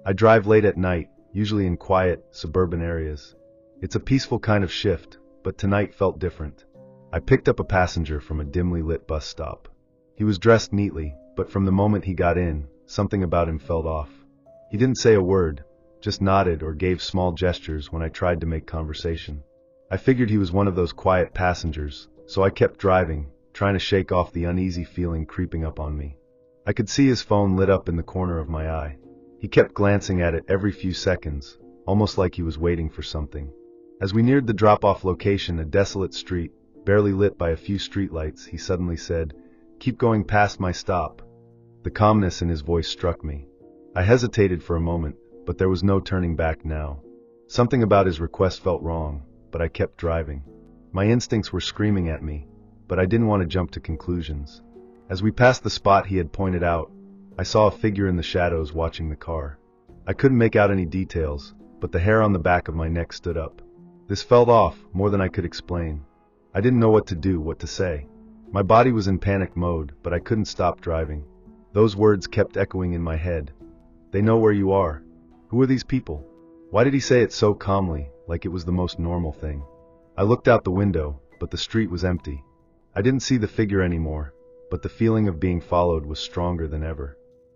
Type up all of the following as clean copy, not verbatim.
I drive late at night, usually in quiet, suburban areas. It's a peaceful kind of shift, but tonight felt different. I picked up a passenger from a dimly lit bus stop. He was dressed neatly, but from the moment he got in, something about him felt off. He didn't say a word, just nodded or gave small gestures when I tried to make conversation. I figured he was one of those quiet passengers, so I kept driving, trying to shake off the uneasy feeling creeping up on me. I could see his phone lit up in the corner of my eye. He kept glancing at it every few seconds, almost like he was waiting for something. As we neared the drop-off location, a desolate street, barely lit by a few streetlights, he suddenly said, "Keep going past my stop." The calmness in his voice struck me. I hesitated for a moment, but there was no turning back now. Something about his request felt wrong, but I kept driving. My instincts were screaming at me, but I didn't want to jump to conclusions. As we passed the spot he had pointed out, I saw a figure in the shadows watching the car. I couldn't make out any details, but the hair on the back of my neck stood up. This felt off, more than I could explain. I didn't know what to do, what to say. My body was in panic mode, but I couldn't stop driving. Those words kept echoing in my head. "They know where you are. Who are these people?" Why did he say it so calmly, like it was the most normal thing? I looked out the window, but the street was empty. I didn't see the figure anymore, but the feeling of being followed was stronger than ever.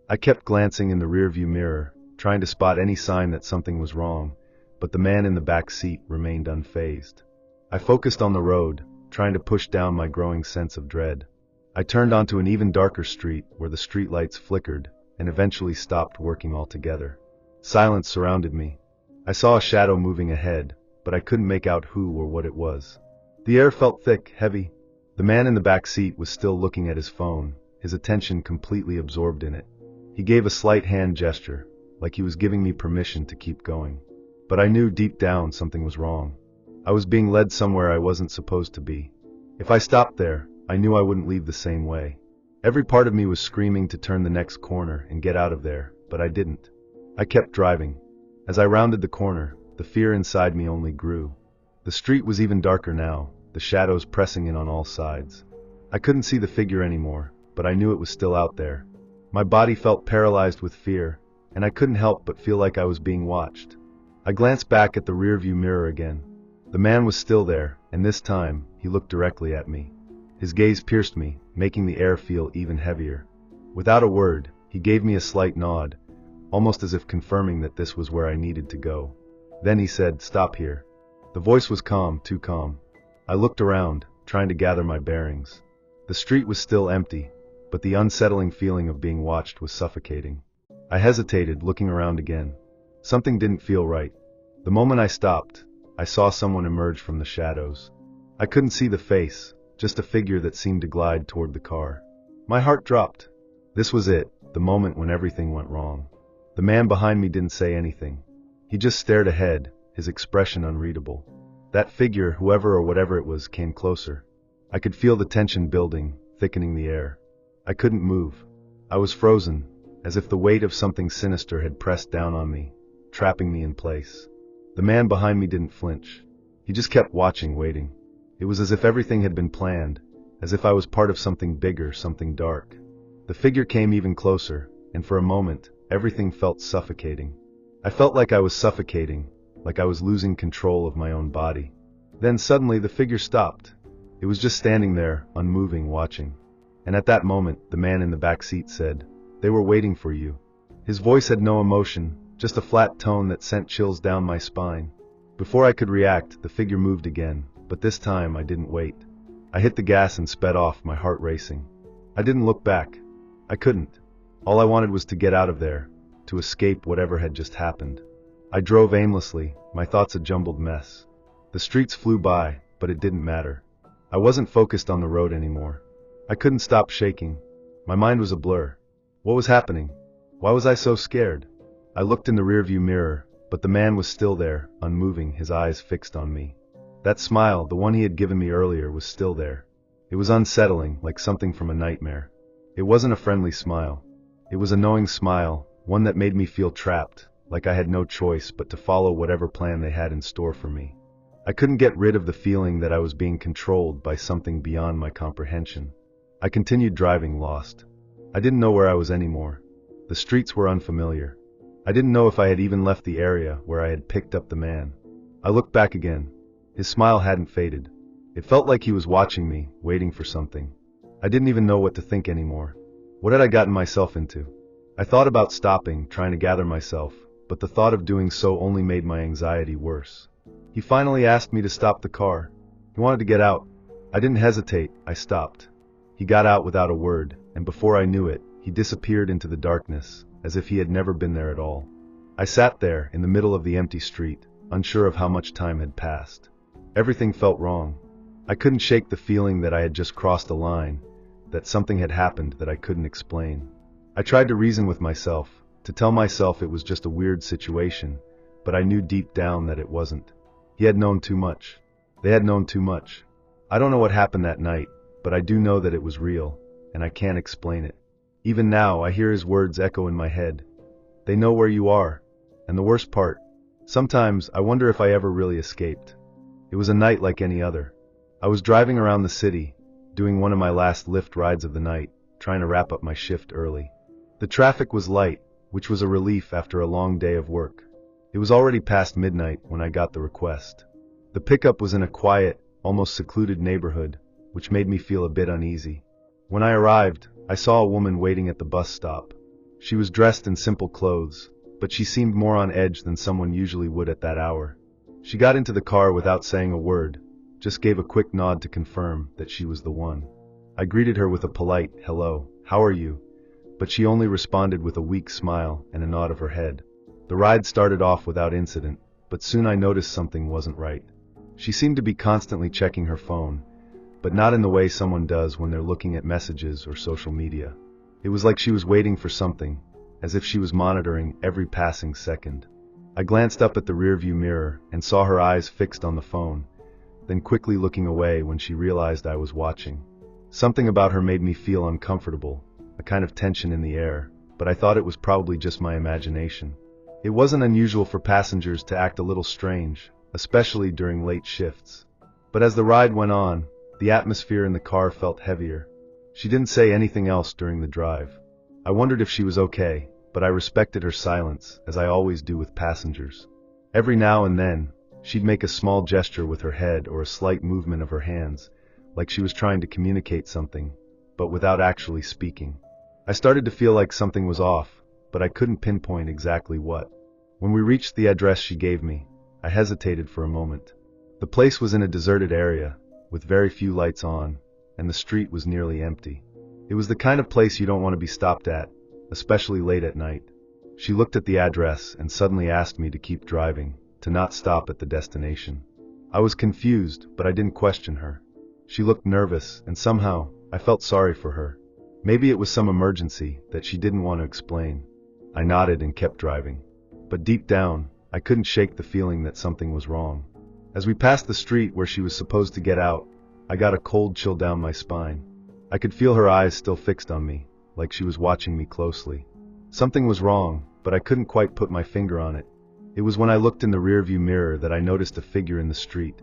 I kept glancing in the rearview mirror, trying to spot any sign that something was wrong, but the man in the back seat remained unfazed. I focused on the road, trying to push down my growing sense of dread. I turned onto an even darker street where the streetlights flickered and eventually stopped working altogether. Silence surrounded me. I saw a shadow moving ahead, but I couldn't make out who or what it was. The air felt thick, heavy. The man in the back seat was still looking at his phone, his attention completely absorbed in it. He gave a slight hand gesture, like he was giving me permission to keep going. But I knew deep down something was wrong. I was being led somewhere I wasn't supposed to be. If I stopped there, I knew I wouldn't leave the same way. Every part of me was screaming to turn the next corner and get out of there, but I didn't. I kept driving. As I rounded the corner, the fear inside me only grew. The street was even darker now, the shadows pressing in on all sides. I couldn't see the figure anymore, but I knew it was still out there. My body felt paralyzed with fear, and I couldn't help but feel like I was being watched. I glanced back at the rearview mirror again. The man was still there, and this time, he looked directly at me. His gaze pierced me, making the air feel even heavier. Without a word, he gave me a slight nod, almost as if confirming that this was where I needed to go. Then he said, "Stop here." The voice was calm, too calm. I looked around, trying to gather my bearings. The street was still empty, but the unsettling feeling of being watched was suffocating. I hesitated, looking around again. Something didn't feel right. The moment I stopped, I saw someone emerge from the shadows. I couldn't see the face, just a figure that seemed to glide toward the car. My heart dropped. This was it, the moment when everything went wrong. The man behind me didn't say anything. He just stared ahead, his expression unreadable. That figure, whoever or whatever it was, came closer. I could feel the tension building, thickening the air. I couldn't move. I was frozen, as if the weight of something sinister had pressed down on me, trapping me in place. The man behind me didn't flinch. He just kept watching, waiting. It was as if everything had been planned, as if I was part of something bigger, something dark. The figure came even closer, and for a moment, everything felt suffocating. I felt like I was suffocating, like I was losing control of my own body. Then suddenly the figure stopped. It was just standing there, unmoving, watching. And at that moment, the man in the back seat said, "They were waiting for you." His voice had no emotion, just a flat tone that sent chills down my spine. Before I could react, the figure moved again, but this time I didn't wait. I hit the gas and sped off, my heart racing. I didn't look back. I couldn't. All I wanted was to get out of there, to escape whatever had just happened. I drove aimlessly, my thoughts a jumbled mess. The streets flew by, but it didn't matter. I wasn't focused on the road anymore. I couldn't stop shaking. My mind was a blur. What was happening? Why was I so scared? I looked in the rearview mirror, but the man was still there, unmoving, his eyes fixed on me. That smile, the one he had given me earlier, was still there. It was unsettling, like something from a nightmare. It wasn't a friendly smile. It was a knowing smile, one that made me feel trapped, like I had no choice but to follow whatever plan they had in store for me. I couldn't get rid of the feeling that I was being controlled by something beyond my comprehension. I continued driving, lost. I didn't know where I was anymore. The streets were unfamiliar. I didn't know if I had even left the area where I had picked up the man. I looked back again. His smile hadn't faded. It felt like he was watching me, waiting for something. I didn't even know what to think anymore. What had I gotten myself into? I thought about stopping, trying to gather myself, but the thought of doing so only made my anxiety worse. He finally asked me to stop the car. He wanted to get out. I didn't hesitate, I stopped. He got out without a word, and before I knew it, he disappeared into the darkness, as if he had never been there at all. I sat there, in the middle of the empty street, unsure of how much time had passed. Everything felt wrong. I couldn't shake the feeling that I had just crossed a line, that something had happened that I couldn't explain. I tried to reason with myself, to tell myself it was just a weird situation, but I knew deep down that it wasn't. He had known too much. They had known too much. I don't know what happened that night, but I do know that it was real, and I can't explain it. Even now, I hear his words echo in my head. They know where you are. And the worst part, sometimes I wonder if I ever really escaped. It was a night like any other. I was driving around the city, doing one of my last Lyft rides of the night, trying to wrap up my shift early. The traffic was light, which was a relief after a long day of work. It was already past midnight when I got the request. The pickup was in a quiet, almost secluded neighborhood, which made me feel a bit uneasy. When I arrived, I saw a woman waiting at the bus stop. She was dressed in simple clothes, but she seemed more on edge than someone usually would at that hour. She got into the car without saying a word, just gave a quick nod to confirm that she was the one. I greeted her with a polite, "Hello, how are you?" But she only responded with a weak smile and a nod of her head. The ride started off without incident, but soon I noticed something wasn't right. She seemed to be constantly checking her phone, but not in the way someone does when they're looking at messages or social media. It was like she was waiting for something, as if she was monitoring every passing second. I glanced up at the rearview mirror and saw her eyes fixed on the phone, then quickly looking away when she realized I was watching. Something about her made me feel uncomfortable, a kind of tension in the air, but I thought it was probably just my imagination. It wasn't unusual for passengers to act a little strange, especially during late shifts. But as the ride went on, the atmosphere in the car felt heavier. She didn't say anything else during the drive. I wondered if she was okay, but I respected her silence, as I always do with passengers. Every now and then, she'd make a small gesture with her head or a slight movement of her hands, like she was trying to communicate something, but without actually speaking. I started to feel like something was off, but I couldn't pinpoint exactly what. When we reached the address she gave me, I hesitated for a moment. The place was in a deserted area, with very few lights on, and the street was nearly empty. It was the kind of place you don't want to be stopped at, especially late at night. She looked at the address and suddenly asked me to keep driving, to not stop at the destination. I was confused, but I didn't question her. She looked nervous, and somehow, I felt sorry for her. Maybe it was some emergency that she didn't want to explain. I nodded and kept driving. But deep down, I couldn't shake the feeling that something was wrong. As we passed the street where she was supposed to get out, I got a cold chill down my spine. I could feel her eyes still fixed on me, like she was watching me closely. Something was wrong, but I couldn't quite put my finger on it. It was when I looked in the rearview mirror that I noticed a figure in the street,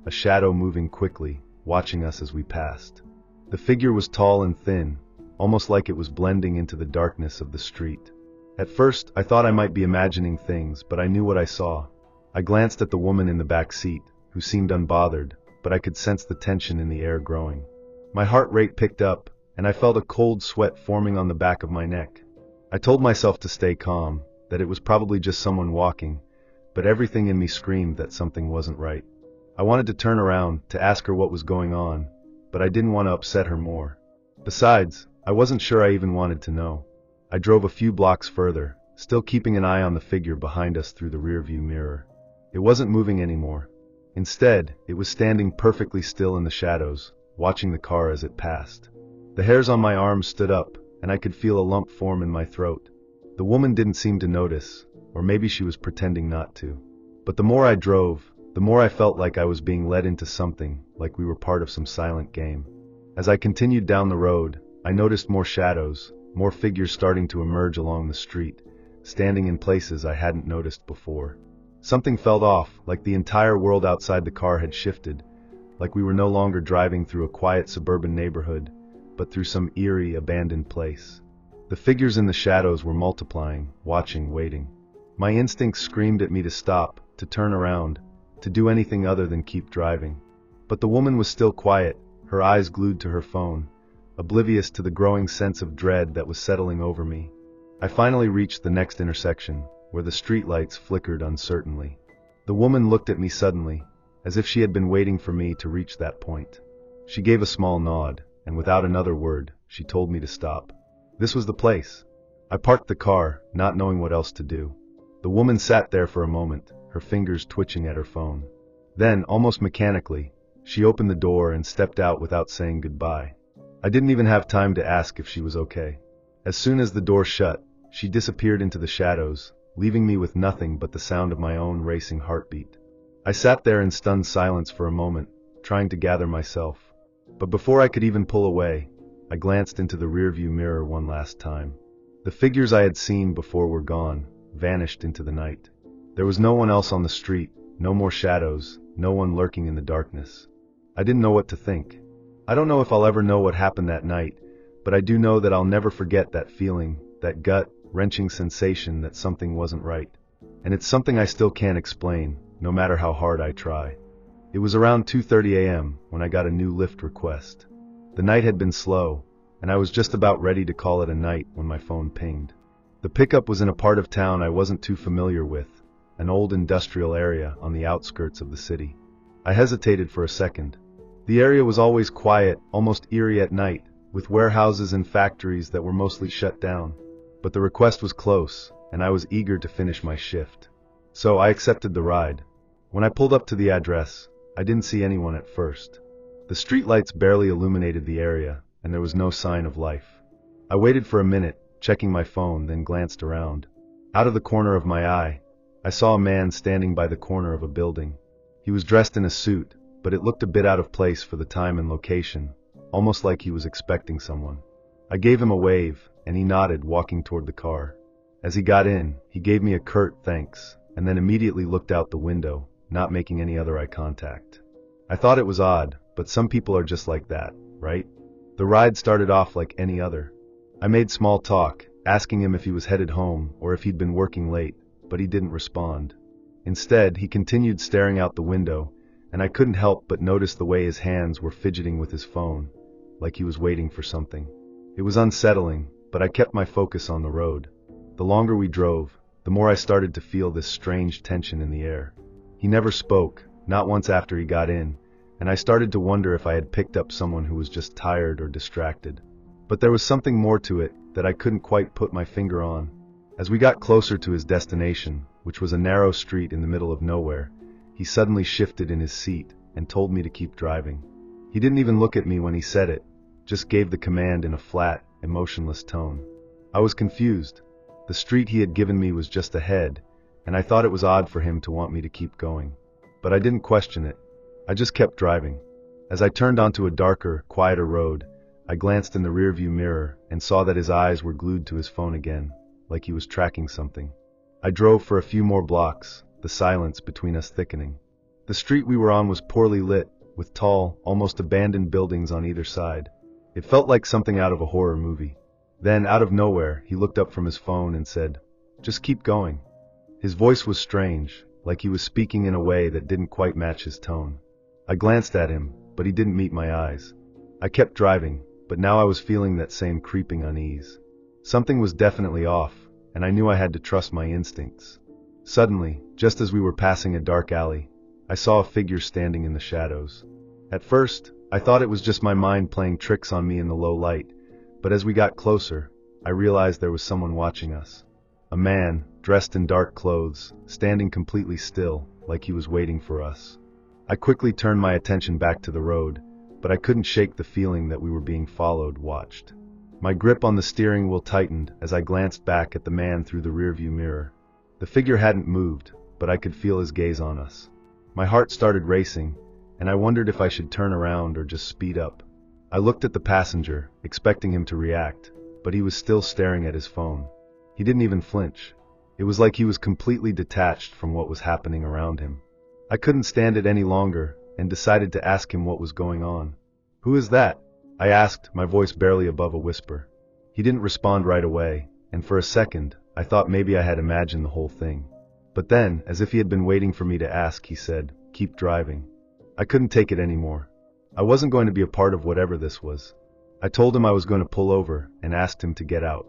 a shadow moving quickly, watching us as we passed. The figure was tall and thin, almost like it was blending into the darkness of the street. At first, I thought I might be imagining things, but I knew what I saw. I glanced at the woman in the back seat, who seemed unbothered, but I could sense the tension in the air growing. My heart rate picked up, and I felt a cold sweat forming on the back of my neck. I told myself to stay calm, that it was probably just someone walking, but everything in me screamed that something wasn't right. I wanted to turn around, to ask her what was going on, but I didn't want to upset her more. Besides, I wasn't sure I even wanted to know. I drove a few blocks further, still keeping an eye on the figure behind us through the rearview mirror. It wasn't moving anymore. Instead, it was standing perfectly still in the shadows, watching the car as it passed. The hairs on my arms stood up, and I could feel a lump form in my throat. The woman didn't seem to notice, or maybe she was pretending not to. But the more I drove, the more I felt like I was being led into something, like we were part of some silent game. As I continued down the road, I noticed more shadows, more figures starting to emerge along the street, standing in places I hadn't noticed before. Something felt off, like the entire world outside the car had shifted, like we were no longer driving through a quiet suburban neighborhood, but through some eerie, abandoned place. The figures in the shadows were multiplying, watching, waiting. My instincts screamed at me to stop, to turn around, to do anything other than keep driving. But the woman was still quiet, her eyes glued to her phone, oblivious to the growing sense of dread that was settling over me. I finally reached the next intersection, where the streetlights flickered uncertainly. The woman looked at me suddenly, as if she had been waiting for me to reach that point. She gave a small nod, and without another word, she told me to stop. This was the place. I parked the car, not knowing what else to do. The woman sat there for a moment, her fingers twitching at her phone. Then, almost mechanically, she opened the door and stepped out without saying goodbye. I didn't even have time to ask if she was okay. As soon as the door shut, she disappeared into the shadows, leaving me with nothing but the sound of my own racing heartbeat. I sat there in stunned silence for a moment, trying to gather myself. But before I could even pull away, I glanced into the rearview mirror one last time. The figures I had seen before were gone, vanished into the night. There was no one else on the street, no more shadows, no one lurking in the darkness. I didn't know what to think. I don't know if I'll ever know what happened that night, but I do know that I'll never forget that feeling, that gut-wrenching sensation that something wasn't right. And it's something I still can't explain, no matter how hard I try. It was around 2:30 a.m. when I got a new Lyft request. The night had been slow, and I was just about ready to call it a night when my phone pinged. The pickup was in a part of town I wasn't too familiar with, an old industrial area on the outskirts of the city. I hesitated for a second. The area was always quiet, almost eerie at night, with warehouses and factories that were mostly shut down. But the request was close, and I was eager to finish my shift. So I accepted the ride. When I pulled up to the address, I didn't see anyone at first. The streetlights barely illuminated the area, and there was no sign of life. I waited for a minute, checking my phone, then glanced around. Out of the corner of my eye, I saw a man standing by the corner of a building. He was dressed in a suit, but it looked a bit out of place for the time and location, almost like he was expecting someone. I gave him a wave, and he nodded, walking toward the car. As he got in, he gave me a curt thanks, and then immediately looked out the window, not making any other eye contact. I thought it was odd, but some people are just like that, right? The ride started off like any other. I made small talk, asking him if he was headed home or if he'd been working late, but he didn't respond. Instead, he continued staring out the window, and I couldn't help but notice the way his hands were fidgeting with his phone, like he was waiting for something. It was unsettling, but I kept my focus on the road. The longer we drove, the more I started to feel this strange tension in the air. He never spoke, not once after he got in, and I started to wonder if I had picked up someone who was just tired or distracted. But there was something more to it that I couldn't quite put my finger on. As we got closer to his destination, which was a narrow street in the middle of nowhere, he suddenly shifted in his seat and told me to keep driving. He didn't even look at me when he said it, just gave the command in a flat, emotionless tone. I was confused. The street he had given me was just ahead, and I thought it was odd for him to want me to keep going. But I didn't question it. I just kept driving. As I turned onto a darker, quieter road, I glanced in the rearview mirror and saw that his eyes were glued to his phone again, like he was tracking something. I drove for a few more blocks, the silence between us thickening. The street we were on was poorly lit, with tall, almost abandoned buildings on either side. It felt like something out of a horror movie. Then, out of nowhere, he looked up from his phone and said, "Just keep going." His voice was strange, like he was speaking in a way that didn't quite match his tone. I glanced at him, but he didn't meet my eyes. I kept driving, but now I was feeling that same creeping unease. Something was definitely off, and I knew I had to trust my instincts. Suddenly, just as we were passing a dark alley, I saw a figure standing in the shadows. At first, I thought it was just my mind playing tricks on me in the low light, but as we got closer, I realized there was someone watching us. A man, dressed in dark clothes, standing completely still, like he was waiting for us. I quickly turned my attention back to the road, but I couldn't shake the feeling that we were being followed, watched. My grip on the steering wheel tightened as I glanced back at the man through the rearview mirror. The figure hadn't moved, but I could feel his gaze on us. My heart started racing, and I wondered if I should turn around or just speed up. I looked at the passenger, expecting him to react, but he was still staring at his phone. He didn't even flinch. It was like he was completely detached from what was happening around him. I couldn't stand it any longer, and decided to ask him what was going on. "Who is that?" I asked, my voice barely above a whisper. He didn't respond right away, and for a second, I thought maybe I had imagined the whole thing. But then, as if he had been waiting for me to ask, he said, "Keep driving." I couldn't take it anymore. I wasn't going to be a part of whatever this was. I told him I was going to pull over and asked him to get out.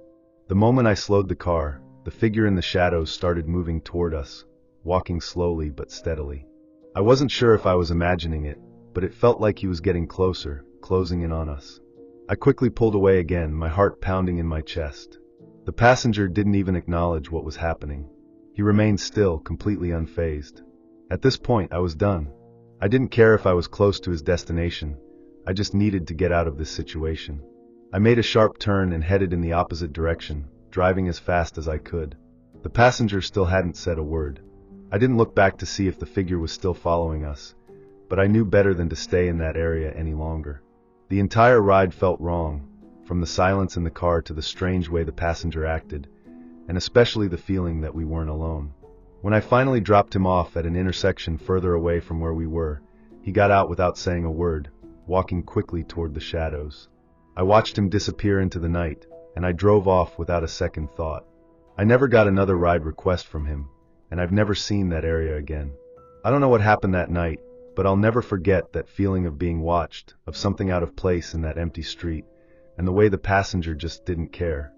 The moment I slowed the car, the figure in the shadows started moving toward us, walking slowly but steadily. I wasn't sure if I was imagining it, but it felt like he was getting closer, closing in on us. I quickly pulled away again, my heart pounding in my chest. The passenger didn't even acknowledge what was happening. He remained still, completely unfazed. At this point, I was done. I didn't care if I was close to his destination. I just needed to get out of this situation. I made a sharp turn and headed in the opposite direction, driving as fast as I could. The passenger still hadn't said a word. I didn't look back to see if the figure was still following us, but I knew better than to stay in that area any longer. The entire ride felt wrong, from the silence in the car to the strange way the passenger acted, and especially the feeling that we weren't alone. When I finally dropped him off at an intersection further away from where we were, he got out without saying a word, walking quickly toward the shadows. I watched him disappear into the night, and I drove off without a second thought. I never got another ride request from him, and I've never seen that area again. I don't know what happened that night, but I'll never forget that feeling of being watched, of something out of place in that empty street, and the way the passenger just didn't care.